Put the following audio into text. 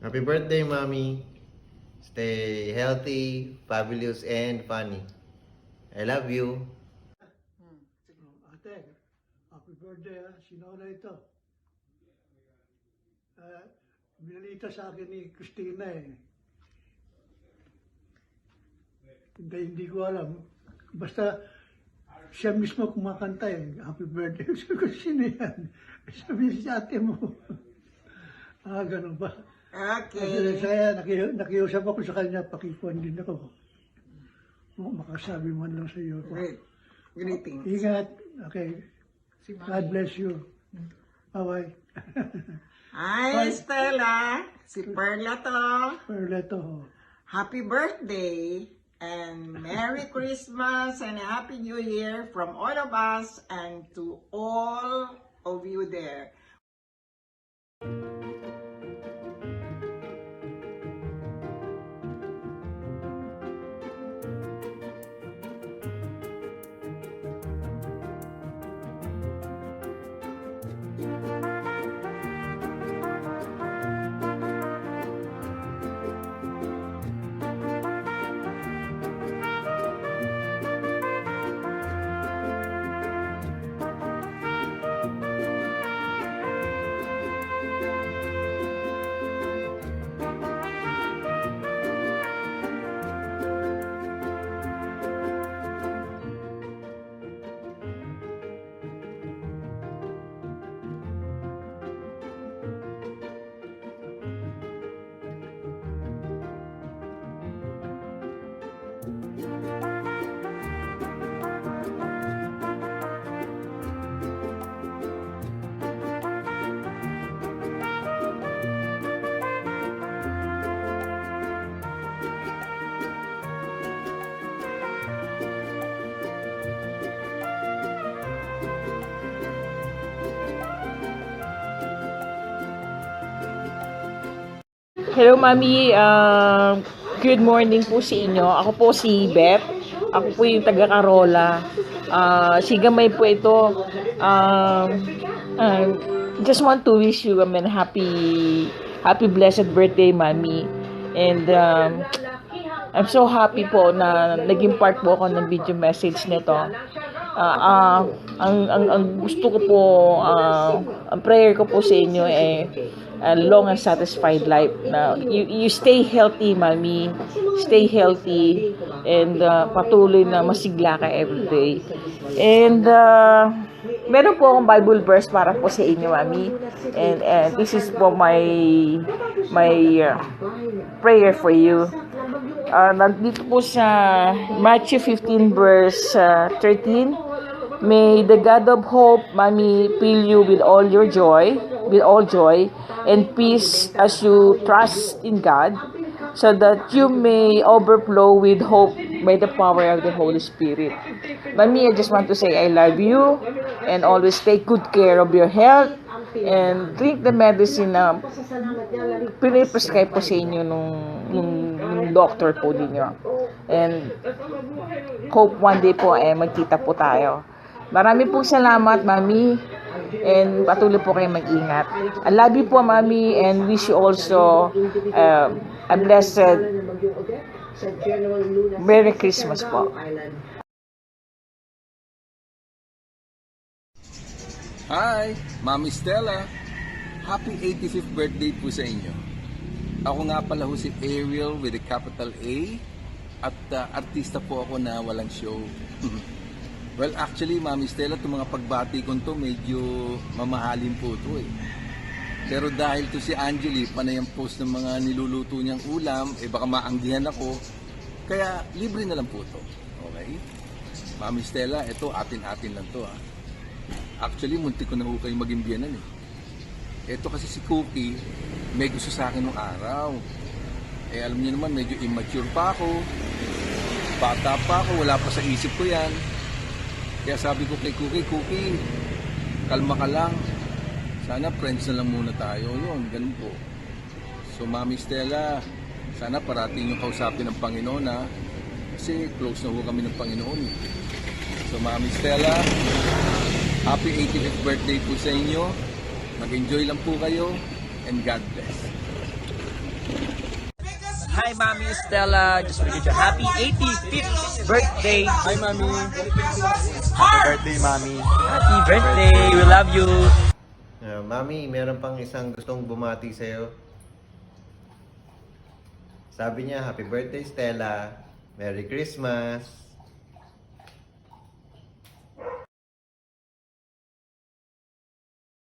Happy birthday, Mommy. Stay healthy, fabulous, and funny. I love you. Ate, happy birthday ha. Sino na ito? Uh, Binalita sa akin ni Christina eh. Hindi ko alam. Basta siya mismo kumakanta eh. Happy birthday. Sabi ko, sino yan? Sabi si ate mo. Ganun ba? Okay. Kaya nakiusap ako sa kanya, pakikuhan din ako. Makasabi man lang sa iyo. Great. Greetings. Ingat. Okay. God bless you. Bye-bye. Hi, Stella. Si Perla to. Perleto. Happy birthday and Merry Christmas and Happy New Year from all of us and to all of you there. Hello, Mami. Good morning po sa inyo. Ako po si Beth. Ako po yung taga-Carola. Si Gamay po ito. Just want to wish you happy blessed birthday, Mami. And I'm so happy po na naging part po ako ng video message nito. Ang gusto ko po, ang prayer ko po sa inyo a long and satisfied life. Now, you stay healthy, Mami. Stay healthy and patuloy na masigla ka everyday. And meron po akong Bible verse para po sa inyo, Mami. And this is po my prayer for you. Nandito po sa Matthew 15 verse 13. May the God of hope, Mami, fill you with all joy, and peace as you trust in God, so that you may overflow with hope by the power of the Holy Spirit. Mami, I just want to say I love you, and always take good care of your health, and drink the medicine na piniprescribe po sa inyo nung doctor po ninyo. And hope one day po magkita po tayo. Marami pong salamat, Mami, and patuloy po kayo mag-ingat. I love you po, Mami, and wish you also a blessed Merry Christmas po. Hi, Mami Stella. Happy 85th birthday po sa inyo. Ako nga pala ho si Ariel with a capital A at artista po ako na walang show. Well, actually, Mami Stella, itong mga pagbati ko to medyo mamahalin po ito eh. Pero dahil to si Angeli, panay ang post ng mga niluluto niyang ulam, baka maanggihan ako. Kaya libre na lang po ito. Okay? Mami Stella, ito atin-atin lang to ha. Actually, munti ko na ho kayo maging biyanan eh. Ito kasi si Cookie, may gusto sa akin nung araw. Alam niyo naman, medyo immature pa ako. Bata pa ako, wala pa sa isip ko yan. Kaya sabi ko kay Cookie, kalma ka lang. Sana friends na lang muna tayo. Yun, ganun po. So, Mami Stella, sana parating yung kausapin ng Panginoon ha. Kasi close na ho kami ng Panginoon. So, Mami Stella, happy 85th birthday po sa inyo. Mag-enjoy lang po kayo and God bless. Hi, Mommy Stella. Just wanted to wish you happy 85th birthday. Hi, Mami. Happy birthday, Mami. Happy birthday. We love you. Mami, meron pang isang gustong bumati sa'yo. Sabi niya, Happy birthday, Stella. Merry Christmas.